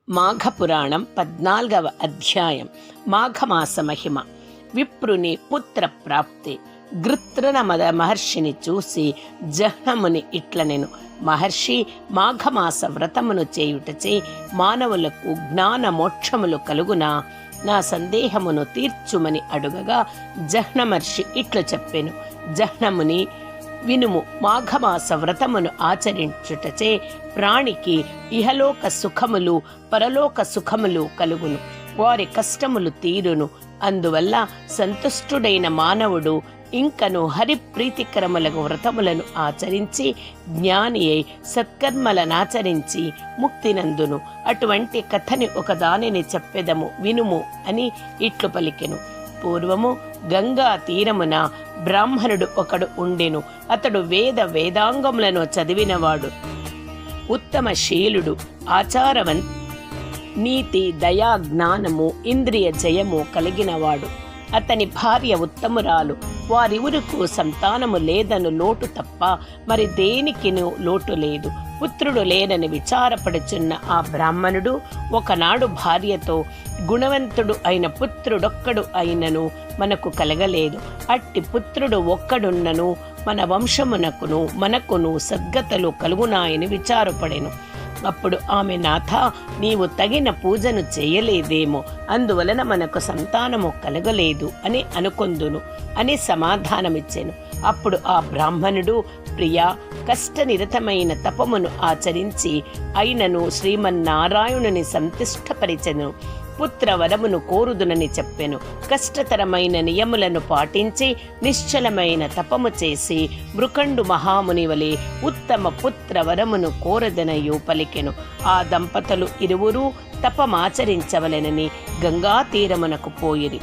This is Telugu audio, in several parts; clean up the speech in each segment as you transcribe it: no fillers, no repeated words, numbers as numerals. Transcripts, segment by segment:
మాఘపురాణం 14వ అధ్యాయం. మాఘమాస మహిమ. విప్రుని పుత్ర ప్రాప్తి. గృత్రనమద మహర్షిని చూసి జహ్నముని ఇట్లనెను: మహర్షి, మాఘమాస వ్రతమును చేయుటచే మానవులకు జ్ఞాన మోక్షములు కలుగునా? నా సందేహమును తీర్చుమని అడుగగా జహ్నమహర్షి ఇట్లు చెప్పెను: జహ్నముని, వినుము. మాఘమాస వ్రతమును ఆచరించుటచే ప్రాణికి ఇహలోక సుఖములు పరలోక సుఖములు కలుగును, వారి కష్టములు తీరును. అందువల్ల సంతుష్టుడైన మానవుడు ఇంకను హరిప్రీతికరములకు వ్రతములను ఆచరించి జ్ఞాని అయి సత్కర్మలనాచరించి ముక్తినందును. అటువంటి కథని ఒకదానిని చెప్పెదము, వినుము అని ఇట్లు పలికెను. పూర్వము గంగా తీరమున బ్రాహ్మణుడు ఒకడు ఉండెను. అతడు వేదాంగములను చదివినవాడు, ఉత్తమశీలుడు, ఆచారవంతు, నీతి, దయా, జ్ఞానము, ఇంద్రియ జయము కలిగినవాడు. అతని భార్య ఉత్తమురాలు. వారివురకు సంతానము లేదను లోటు తప్ప మరి దేనికిను లోటు లేదు. పుత్రుడు లేనని విచారపడుచున్న ఆ బ్రాహ్మణుడు ఒకనాడు భార్యతో, గుణవంతుడు అయిన పుత్రుడొక్కడు అయినను మనకు కలగలేదు. అట్టి పుత్రుడు ఒక్కడున్నను మన వంశమునకును మనకును సద్గతలు కలుగునాయని విచారపడెను. అప్పుడు ఆమె, నాథ, నీవు తగిన పూజను చేయలేదేమో, అందువలన మనకు సంతానము కలగలేదు అని అనుకొందును అని సమాధానమిచ్చెను. అప్పుడు ఆ బ్రాహ్మణుడు, ప్రియా, కష్టనిరతమైన తపమును ఆచరించి అయినను శ్రీమన్నారాయణుని సంతుష్టపరిచెను. పుత్రవరమును కోరుదునని చెప్పెను. కష్టతరమైన నియములను పాటించి నిశ్చలమైన తపము చేసి మృకండు మహాముని వలె ఉత్తమ పుత్రవరమును కోరదనయు పలికెను. ఆ దంపతులు ఇరువురూ తపమాచరించవలెనని గంగా తీరమునకు పోయిరి.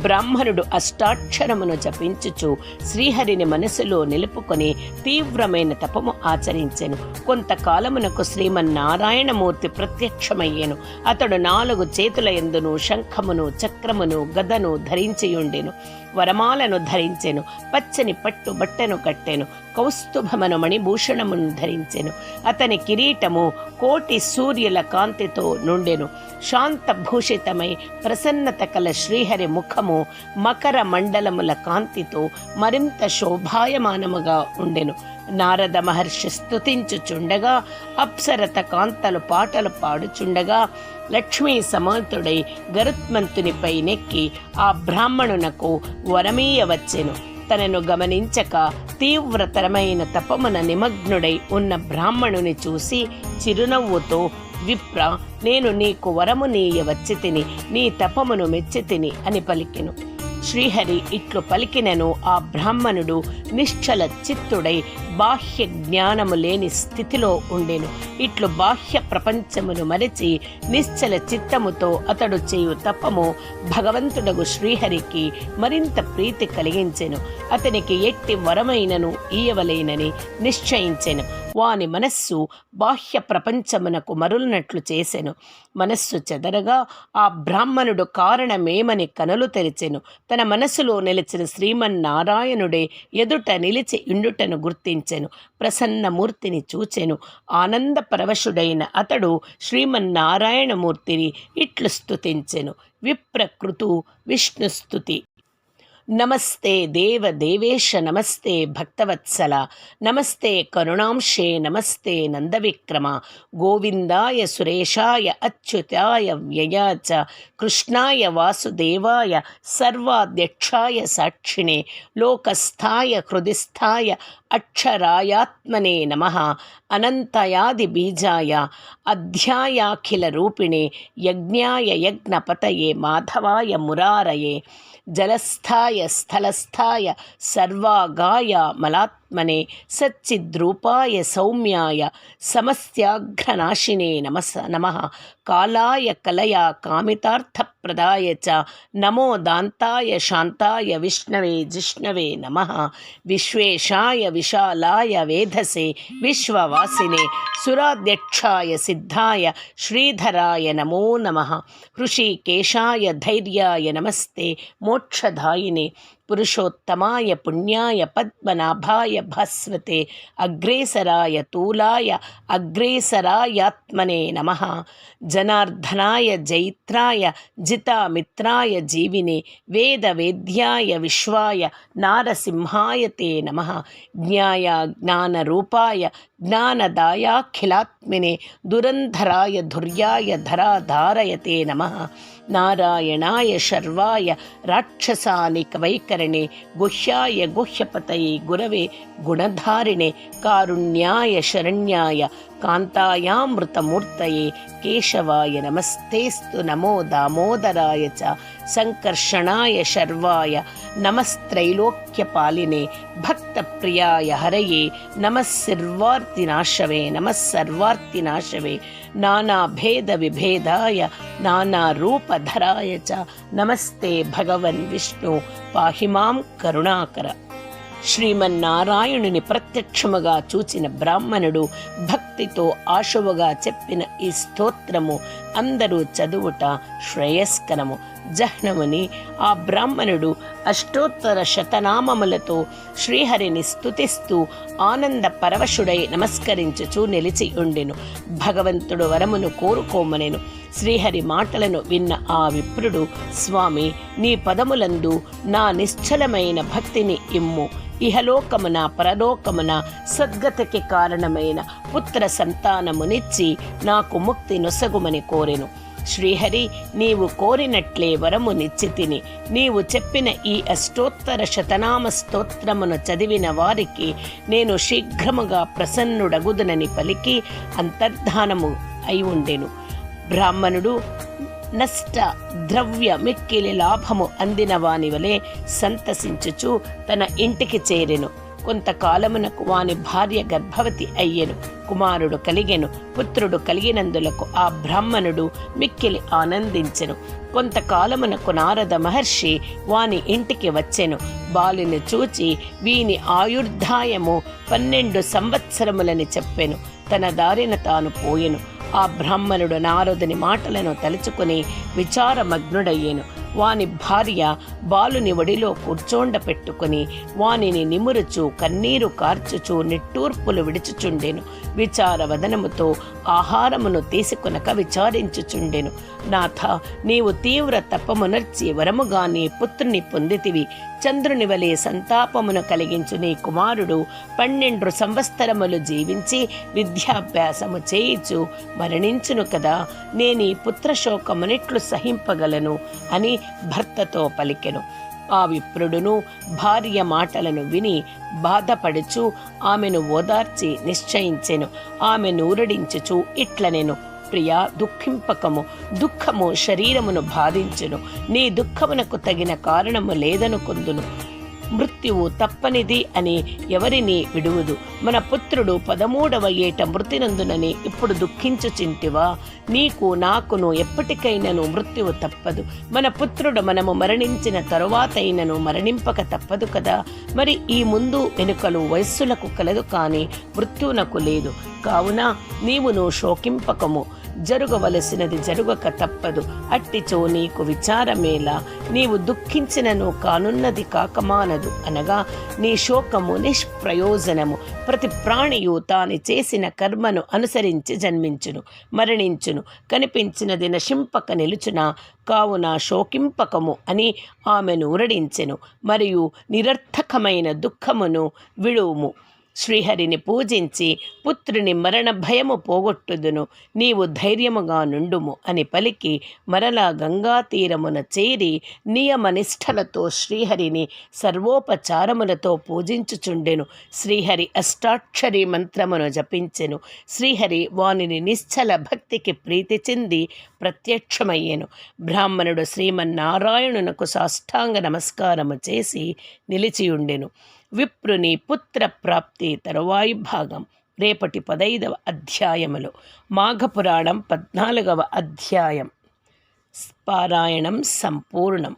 బ్రాహ్మణుడు అష్టాక్షరమును జపించుచు శ్రీహరిని మనసులో నిలుపుకొని తీవ్రమైన తపము ఆచరించెను. కొంతకాలమునకు శ్రీమన్నారాయణమూర్తి ప్రత్యక్షమయ్యెను. అతడు 4 చేతుల యందును శంఖమును, చక్రమును, గదను ధరించియుండెను. వరమాలను ధరించెను. పచ్చని పట్టు బట్టను కట్టెను. కౌస్తుభమను మణిభూషణమును ధరించెను. అతని కిరీటము కోటి సూర్యుల కాంతితో నుండెను. శాంతభూషితమై ప్రసన్నత కల శ్రీహరి ముఖము మకర మండలముల కాంతితో మరింత శోభాయమానముగా ఉండెను. నారద మహర్షి స్తుతించుచుండగా, అప్సరత కాంతలు పాటలు పాడుచుండగా, లక్ష్మీ సమర్థుడై గరుత్మంతునిపై నెక్కి ఆ బ్రాహ్మణునకు వరమీయవచ్చెను. తనను గమనించక తీవ్రతరమైన తపమున నిమగ్నుడై ఉన్న బ్రాహ్మణుని చూసి చిరునవ్వుతో, విప్ర, నేను నీకు వరము నీయవచ్చితిని, నీ తపమును మెచ్చితిని అని పలికెను. శ్రీహరి ఇట్లు పలికినను ఆ బ్రాహ్మణుడు నిశ్చల చిత్తుడై బాహ్య జ్ఞానము లేని స్థితిలో ఉండెను. ఇట్లు బాహ్య ప్రపంచమును మరచి నిశ్చల చిత్తముతో అతడు చేయు తపము భగవంతుడగు శ్రీహరికి మరింత ప్రీతి కలిగించెను. అతనికి ఎట్టి వరమైనను ఈయవలేనని నిశ్చయించెను. వాని మనస్సు బాహ్య ప్రపంచమునకు మరులునట్లు చేసెను. మనస్సు చెదరగా ఆ బ్రాహ్మణుడు కారణమేమని కనులు తెరిచెను. తన మనసులో నిలిచిన శ్రీమన్నారాయణుడే ఎదుట నిలిచి ఇండుటను గుర్తించెను. ప్రసన్నమూర్తిని చూచెను. ఆనంద పరవశుడైన అతడు శ్రీమన్నారాయణమూర్తిని ఇట్లు స్తుతించెను: విప్రకృతు విష్ణుస్తుతి. నమస్తే దేవేశ, నమస్తే భక్తవత్సల, నమస్తే కరుణాంశే, నమస్తే నందవిక్రమ, గోవిందాయ సురేశాయ అచ్యుతాయ వ్యయాచ, కృష్ణాయ వాసుదేవాయ సర్వాధ్యక్షాయ సాక్షిణే, లోకస్థాయ హృదిస్థాయ అక్షరాయాత్మనే నమః, అనంతయాది బీజాయ అధ్యాయాఖిల రూపిణే, యజ్ఞాయ యజ్ఞపతయే, మాధవాయ మురారయే, జలస్థాయ స్థలస్థాయ సర్వాగాయ మలాత్మనే, సచ్చిద్రూపాయ సౌమ్యాయ సమస్యాఘ్రనాశినే నమః, కాలాయ కలయా కామితార్థప్రదాయ చ, నమో దాంతాయ శాంతాయ విష్ణవే జిష్ణవే నమః, విశ్వేశాయ విశాలాయ వేధసే విశ్వవాసినే, సురాధ్యక్షాయ సిద్ధాయ శ్రీధరాయ నమో నమః, హృషికేశాయ ధైర్యాయ నమస్తే మోక్షదాయినే, పురుషోత్తమాయ పుణ్యాయ పద్మనాభాయ భాస్వతే అగ్రేసరాయ తూలాయ అగ్రేసరాయాత్మనే నమః. జనార్దనాయ జైత్రాయ జితామిత్రాయ జీవినే వేదవేద్యాయ విశ్వాయ నారసింహాయ తే నమః. జ్ఞాయ జ్ఞానరూపాయ జ్ఞానదాయాఖిలాత్మినే దురంధరాయ ధుర్యాయ ధరాధారయతే నమః. నారాయణాయ శర్వాయ రాక్షసానికవైకరణే గుహ్యాయ గుహ్యపతయే గురవే గుణధారిణే కారుణ్యాయ శరణ్యాయ కాంతాయామృతమూర్తయే కేశవాయ నమస్తేస్తు నమో దామోదరాయ చ సంకర్షణాయ శర్వాయ నమస్త్రైలోక్యపాలినే భక్తప్రియాయ హరయే నమస్సర్వార్తినాశవే నమస్సర్వార్తినాశవే నానాభేద విభేదాయ నానారూపధరాయ చ నమస్తే భగవన్ విష్ణు పాహి మాం కరుణాకర. శ్రీమన్నారాయణుని ప్రత్యక్షముగా చూచిన బ్రాహ్మణుడు భక్తితో ఆశువుగా చెప్పిన ఈ స్తోత్రము అందరూ చదువుట శ్రేయస్కరము. జహ్నముని ఆ బ్రాహ్మణుడు అష్టోత్తర శతనామములతో శ్రీహరిని స్తుతిస్తూ ఆనంద పరవశుడై నమస్కరించుచూ నిలిచి ఉండెను. భగవంతుడు వరమును కోరుకోమనెను. శ్రీహరి మాటలను విన్న ఆ విప్రుడు, స్వామి, నీ పదములందు నా నిశ్చలమైన భక్తిని ఇమ్ము. ఇహలోకమున పరలోకమున సద్గతికి కారణమైన పుత్ర సంతానమునిచ్చి నాకు ముక్తి నొసగుమని కోరెను. శ్రీహరి, నీవు కోరినట్లే వరము నిశ్చితిని. నీవు చెప్పిన ఈ అష్టోత్తర శతనామ స్తోత్రమును చదివిన వారికి నేను శీఘ్రముగా ప్రసన్నుడగుదునని పలికి అంతర్ధానము అయి ఉండెను. బ్రాహ్మణుడు నష్ట ద్రవ్య మిక్కిలి లాభము అందిన వాని వలె సంతసించుచు తన ఇంటికి చేరెను. కొంతకాలమునకు వాని భార్య గర్భవతి అయ్యెను. కుమారుడు కలిగెను. పుత్రుడు కలిగినందులకు ఆ బ్రాహ్మణుడు మిక్కిలి ఆనందించెను. కొంతకాలమునకు నారద మహర్షి వాని ఇంటికి వచ్చెను. బాలుని చూచి వీని ఆయుర్దాయము 12 సంవత్సరములని చెప్పెను. తన దారిన తాను పోయెను. ఆ బ్రాహ్మణుడు నారదుని మాటలను తలుచుకుని విచారమగ్నుడయ్యెను. వాని భార్య బాలుని ఒడిలో కూర్చోండపెట్టుకుని వానిని నిమురుచు కన్నీరు కార్చుచు నిట్టూర్పులు విడుచుచుండెను. విచారవదనముతో ఆహారమును తీసుకునక విచారించుచుండెను. నాథ, నీవు తీవ్ర తపమునర్చి వరముగా నీ పుత్రుని పొందితివి. చంద్రుని వలె సంతాపమును కలిగించు నీ కుమారుడు 12 సంవత్సరములు జీవించి విద్యాభ్యాసము చేయిచు మరణించును కదా. నేనీ పుత్రశోకమునిట్లు సహింపగలను అని భర్తతో పలికెను. ఆ విప్రుడును భార్య మాటలను విని బాధపడుచు ఆమెను ఓదార్చి నిశ్చయించెను. ఆమె నూరడించుచు ఇట్లనెను, ప్రియా, దుఃఖింపకము. దుఃఖము శరీరమును బాధించును. నీ దుఃఖమునకు తగిన కారణము లేదనుకొందును. మృత్యువు తప్పనిది అని ఎవరిని విడువదు. మన పుత్రుడు 13వ ఏట మృతినందునని ఇప్పుడు దుఃఖించుచింటివా? నీకు నాకును ఎప్పటికైనను మృత్యువు తప్పదు. మన పుత్రుడు మనము మరణించిన తరువాతైనను మరణింపక తప్పదు కదా. మరి ఈ ముందు వెనుకలు వయస్సులకు కలదు, కానీ మృత్యునకు లేదు. కావున నీవును శోకింపకము. జరుగవలసినది జరుగక తప్పదు. అట్టిచో నీకు విచారమేలా? నీవు దుఃఖించినను కానున్నది కాకమానదు. అనగా నీ శోకము నిష్ప్రయోజనము. ప్రతి ప్రాణియు తాను చేసిన కర్మను అనుసరించి జన్మించును, మరణించును. కనిపించినది నశింపక నిలుచునా. కావున శోకింపకము అని ఆమెను ఉరడించెను. మరియు నిరర్థకమైన దుఃఖమును విడువుము. శ్రీహరిని పూజించి పుత్రుని మరణ భయము పోగొట్టుదును. నీవు ధైర్యముగా నుండుము అని పలికి మరలా గంగా తీరమున చేరి నియమనిష్టలతో శ్రీహరిని సర్వోపచారములతో పూజించుచుండెను. శ్రీహరి అష్టాక్షరి మంత్రమును జపించెను. శ్రీహరి వానిని నిశ్చల భక్తికి ప్రీతి చెంది ప్రత్యక్షమయ్యెను. బ్రాహ్మణుడు శ్రీమన్నారాయణునకు సాష్టాంగ నమస్కారము చేసి నిలిచియుండెను. విప్రుని పుత్ర ప్రాప్తి తరువాయి భాగం రేపటి 15వ అధ్యాయములో. మాఘపురాణం 14వ అధ్యాయం. పారాయణం సంపూర్ణం.